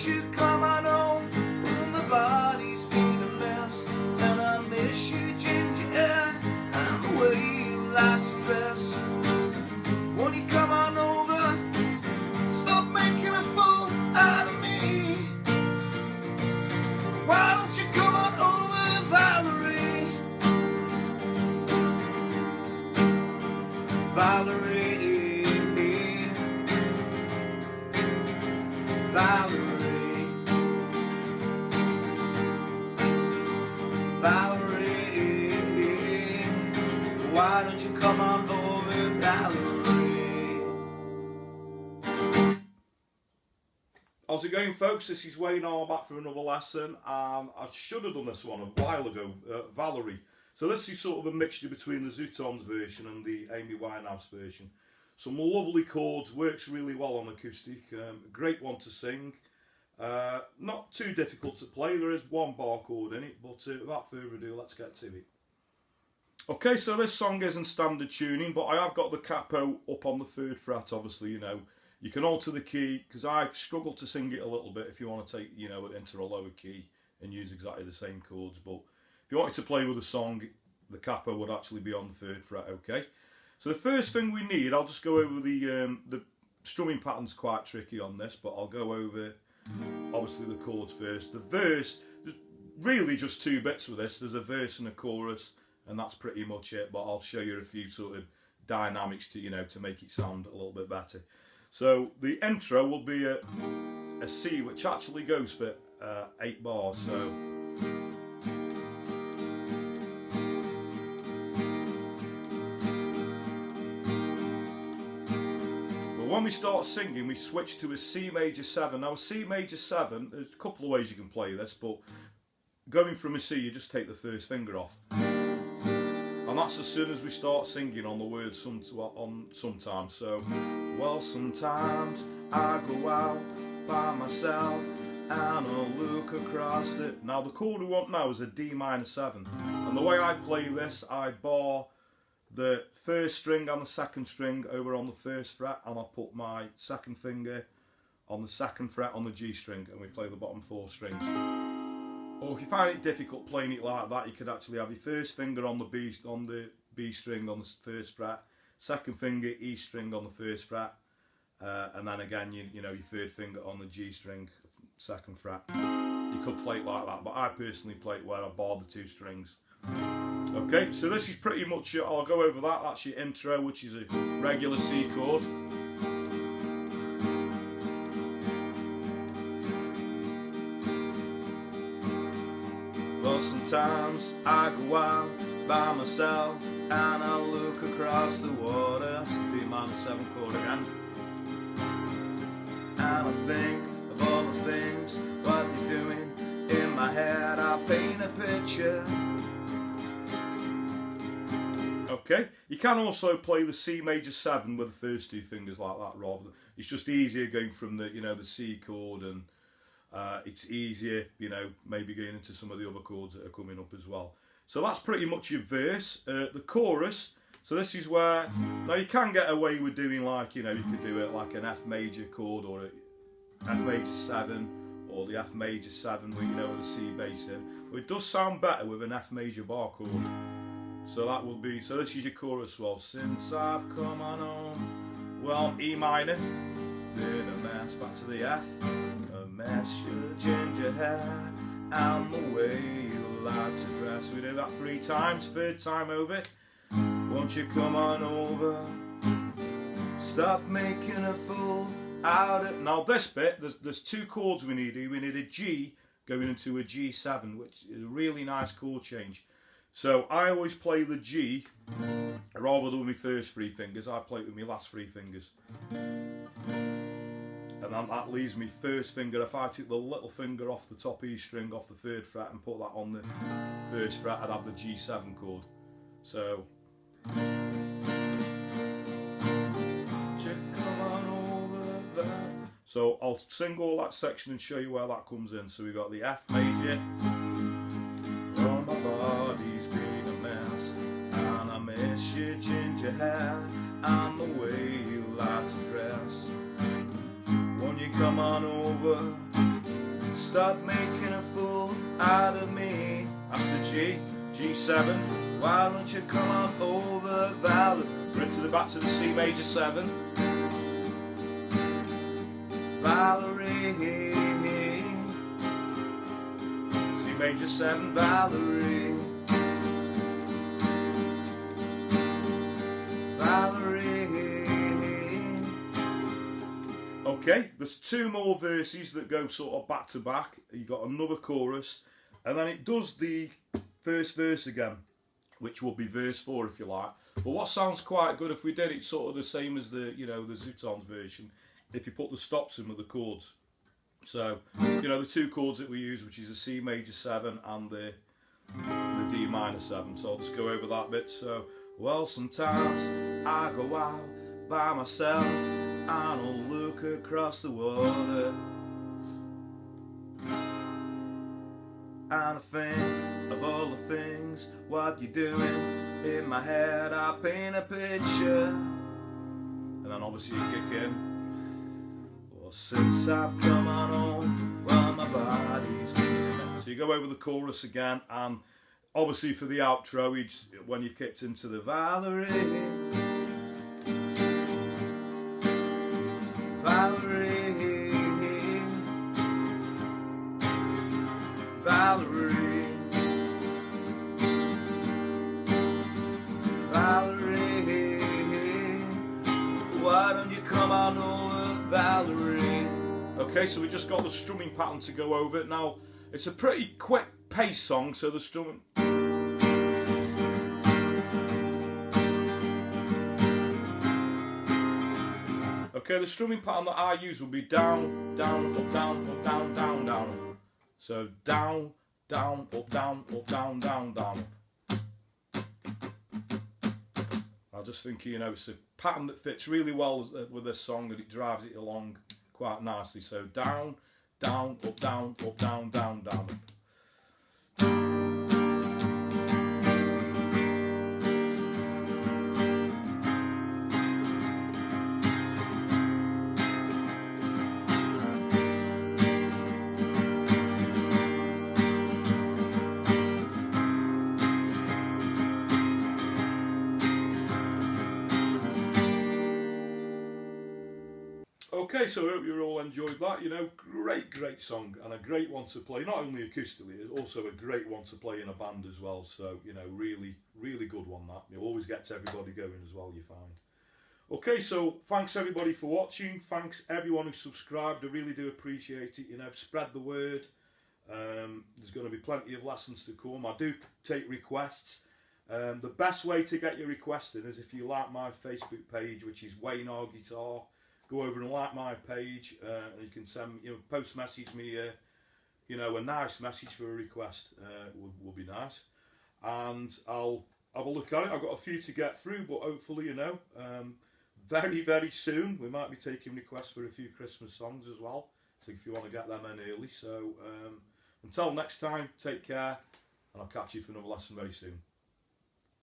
won't you come on home? Well, my body's been a mess, and I miss your ginger hair and the way you like to dress. Won't you come on over? Stop making a fool out of me. Why don't you come on over, Valerie? Valerie, Valerie, Valerie, why don't you come on over, Valerie? How's it going, folks? This is Wayne, all back for another lesson. I should have done this one a while ago, Valerie. So this is sort of a mixture between the Zutons version and the Amy Winehouse version. Some lovely chords, works really well on acoustic, great one to sing. Not too difficult to play, there is one bar chord in it, but without further ado, let's get to it. Okay, so this song isn't standard tuning, but I have got the capo up on the 3rd fret, obviously, you know. You can alter the key, because I struggle to sing it a little bit if you want to take, you know, it into a lower key and use exactly the same chords. But if you wanted to play with a song, the capo would actually be on the 3rd fret, okay? So the first thing we need, I'll just go over the strumming pattern's quite tricky on this, but I'll go over, obviously, the chords first. The verse, there's really just 2 bits with this. There's a verse and a chorus, and that's pretty much it, but I'll show you a few sort of dynamics to, you know, to make it sound a little bit better. So the intro will be a C, which actually goes for 8 bars. So but when we start singing, we switch to a C major 7. Now a C major 7, there's a couple of ways you can play this, but going from a C, you just take the 1st finger off. And that's as soon as we start singing on the word sometimes. So, well, sometimes I go out by myself and I'll look across the... Now the chord we want now is a D minor 7. And the way I play this, I bar the 1st string and the 2nd string over on the 1st fret, and I'll put my 2nd finger on the 2nd fret on the G string, and we play the bottom 4 strings. Or if you find it difficult playing it like that, you could actually have your 1st finger on the B string on the 1st fret, 2nd finger E string on the 1st fret, and then again you know your 3rd finger on the G string, 2nd fret. You could play it like that, but I personally play it where I bar the 2 strings. Okay, so this is pretty much it. I'll go over that. That's your intro, which is a regular C chord. Well, sometimes I go out by myself and I look across the water. That's the D minor 7 chord again. And I think of all the things what you're doing. In my head I paint a picture. Okay, you can also play the C major 7 with the 1st 2 fingers like that, rather than, it's just easier going from the, you know, the C chord, and it's easier, you know, maybe going into some of the other chords that are coming up as well. So that's pretty much your verse. The chorus, so this is where, now you can get away with doing, like, you know, you could do it like an F major chord, or a F major 7, or the F major 7 with, you know, with a C bass in. But it does sound better with an F major bar chord. So that will be, so this is your chorus. Well, since I've come on home, well, E minor, did a mess, back to the F, a mess, your ginger hair, and the way you like to dress. We do that 3 times, 3rd time over. Won't you come on over, stop making a fool out of... Now this bit, there's 2 chords we need here. We need a G going into a G7, which is a really nice chord change. So I always play the G rather than with my first 3 fingers. I play it with my last 3 fingers. And then that leaves me 1st finger. If I took the little finger off the top E string off the 3rd fret and put that on the 1st fret, I'd have the G7 chord. So so I'll sing all that section and show you where that comes in. So we've got the F major. Oh, my body's been a mess, and I miss your ginger hair and the way you like to dress. Won't you come on over, Stop making a fool out of me. That's the G, G7. Why don't you come on over, Valerie? We're into the back to the C major 7. Valerie, C major 7, Valerie. Okay, there's 2 more verses that go sort of back to back. You got another chorus, and then it does the first verse again, which will be verse 4 if you like. But what sounds quite good if we did it sort of the same as the, you know, the Zutons version, if you put the stops in with the chords. So, you know, the 2 chords that we use, which is the C major 7 and the D minor 7. So I'll just go over that bit. So, well, sometimes I go out by myself and I'll look across the water, and I think of all the things what you're doing. In my head I paint a picture, and then obviously you kick in. Well, since I've come on home, well, my body's beating. So you go over the chorus again, and obviously for the outro, when you've kicked into the Valerie, Valerie, Valerie, Valerie, why don't you come on over, Valerie? Okay, so we just got the strumming pattern to go over it. Now, it's a pretty quick pace song, so the strumming... Okay, the strumming pattern that I use will be down, down, up, down, up, down, down, down. So down, down, up, down, down, down. I just think, you know, it's a pattern that fits really well with this song, and it drives it along quite nicely. So down, down, up, down, down, down. Okay, so I hope you all enjoyed that. You know, great song, and a great one to play, not only acoustically, it's also a great one to play in a band as well. So, you know, really good one that. You always gets everybody going as well, you find. Okay, so thanks everybody for watching. Thanks everyone who subscribed. I really do appreciate it. You know, spread the word. There's going to be plenty of lessons to come. I do take requests. The best way to get your request in is if you like my Facebook page, which is Winehouse-Guitar. Go over and like my page, and you can send, you know, post message me, you know, a nice message for a request. Will be nice, and I'll have a look at it. I've got a few to get through, but hopefully, you know, very soon we might be taking requests for a few Christmas songs as well. So if you want to get them in early. So until next time, take care, and I'll catch you for another lesson very soon.